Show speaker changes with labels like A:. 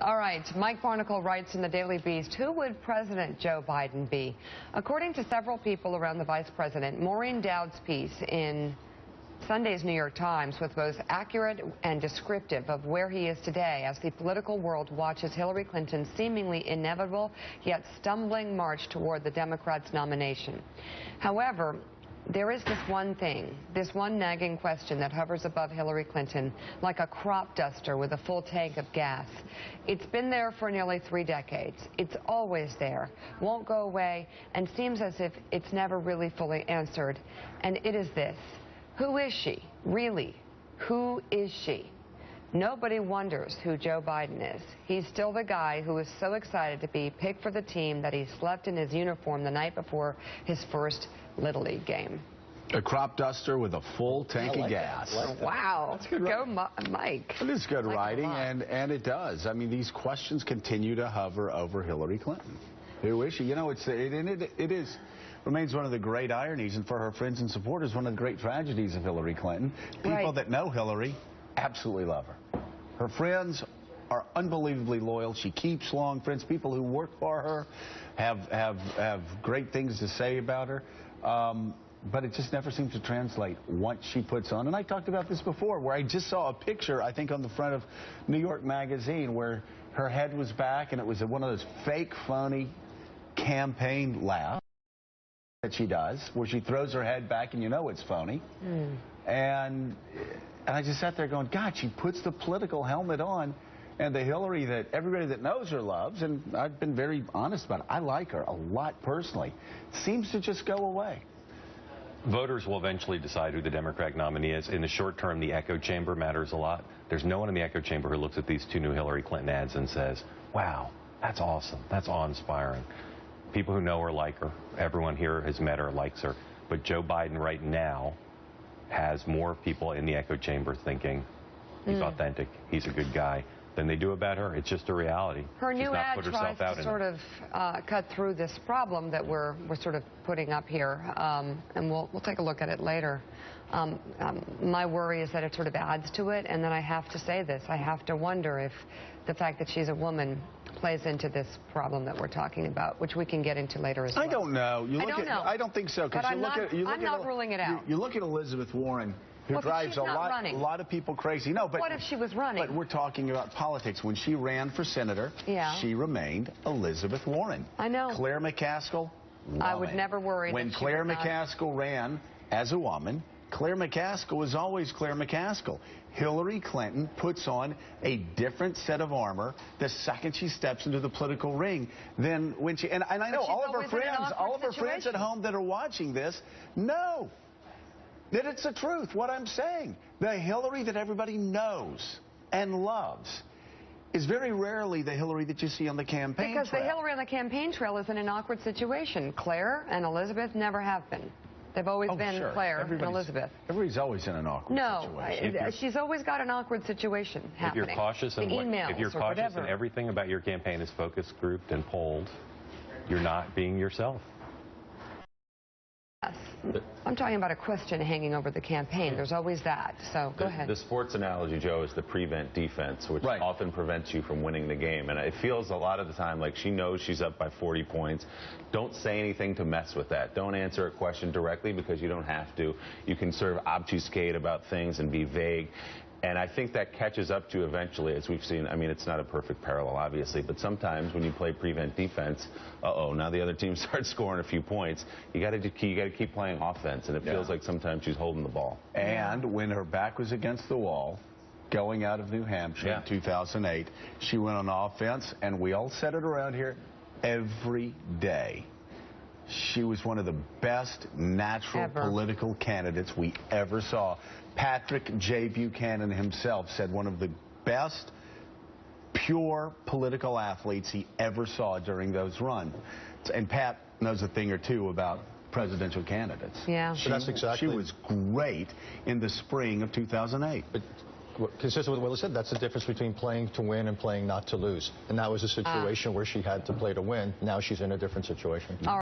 A: All right, Mike Barnicle writes in the Daily Beast, who would President Joe Biden be? According to several people around the vice president, Maureen Dowd's piece in Sunday's New York Times was both accurate and descriptive of where he is today as the political world watches Hillary Clinton's seemingly inevitable yet stumbling march toward the Democrats' nomination. However, there is this one nagging question that hovers above Hillary Clinton like a crop duster with a full tank of gas. It's been there for nearly 3 decades. It's always there, won't go away, and seems as if it's never really fully answered. And it is this: who is she, really? Who is she? Nobody wonders who Joe Biden is. He's still the guy who is so excited to be picked for the team that he slept in his uniform the night before his first Little League game.
B: A crop duster with a full tank of gas.
A: Wow.
B: That's good
A: Go, Mike.
B: It is good writing, and it does. I mean, these questions continue to hover over Hillary Clinton. Who is she? You know, it remains one of the great ironies, and for her friends and supporters, one of the great tragedies of Hillary Clinton. People that know Hillary absolutely love her. Her friends are unbelievably loyal. She keeps long friends. People who work for her have great things to say about her. But it just never seems to translate once she puts on. And I talked about this before, where I just saw a picture, I think, on the front of New York Magazine, where her head was back, and it was one of those fake, phony campaign laughs that she does, where she throws her head back and you know it's phony. And I just sat there going, God, she puts the political helmet on, and the Hillary that everybody that knows her loves, and I've been very honest about it, I like her a lot personally, seems to just go away.
C: Voters will eventually decide who the Democratic nominee is. In the short term, the echo chamber matters a lot. There's no one in the echo chamber who looks at these 2 new Hillary Clinton ads and says, wow, that's awesome, that's awe-inspiring. People who know her like her. Everyone here has met her, likes her. But Joe Biden right now has more people in the echo chamber thinking he's authentic, he's a good guy, than they do about her. It's just a reality.
A: Her new ad tries to sort of cut through this problem that we're sort of putting up here, and we'll take a look at it later. My worry is that it sort of adds to it, and then I have to say this. I have to wonder if the fact that she's a woman plays into this problem that we're talking about, which we can get into later as well.
B: I don't know. I don't think so.
A: But I'm not ruling it out.
B: You look at Elizabeth Warren, who drives a lot of people crazy. No, but
A: what if she was running?
B: But we're talking about politics. When she ran for senator, she remained Elizabeth Warren.
A: I know.
B: Claire McCaskill, woman.
A: I would never worry.
B: When Claire McCaskill ran as a woman, Claire McCaskill was always Claire McCaskill. Hillary Clinton puts on a different set of armor the second she steps into the political ring than when she. And I know all of her friends at home that are watching this know that it's the truth, what I'm saying. The Hillary that everybody knows and loves is very rarely the Hillary that you see on the campaign trail.
A: Because the Hillary on the campaign trail is in an awkward situation. Claire and Elizabeth never have been. They've always been Claire and Elizabeth.
B: Everybody's always in an awkward situation.
A: No, she's always got an awkward situation happening.
C: If you're cautious and everything about your campaign is focus grouped and polled, you're not being yourself.
A: Yes. I'm talking about a question hanging over the campaign. There's always that. So go ahead.
D: The sports analogy, Joe, is the prevent defense, which often prevents you from winning the game. And it feels a lot of the time like she knows she's up by 40 points. Don't say anything to mess with that. Don't answer a question directly because you don't have to. You can sort of obfuscate about things and be vague. And I think that catches up to you eventually, as we've seen. I mean, it's not a perfect parallel, obviously, but sometimes when you play prevent defense, now the other team starts scoring a few points. You got to keep playing offense, and it feels like sometimes she's holding the ball.
B: And when her back was against the wall, going out of New Hampshire in 2008, she went on offense, and we all said it around here every day. She was one of the best natural political candidates we ever saw. Patrick J. Buchanan himself said one of the best pure political athletes he ever saw during those runs. And Pat knows a thing or two about presidential candidates.
A: Yeah.
B: She was great in the spring of 2008.
E: But consistent with what Will said, that's the difference between playing to win and playing not to lose. And that was a situation where she had to play to win. Now she's in a different situation.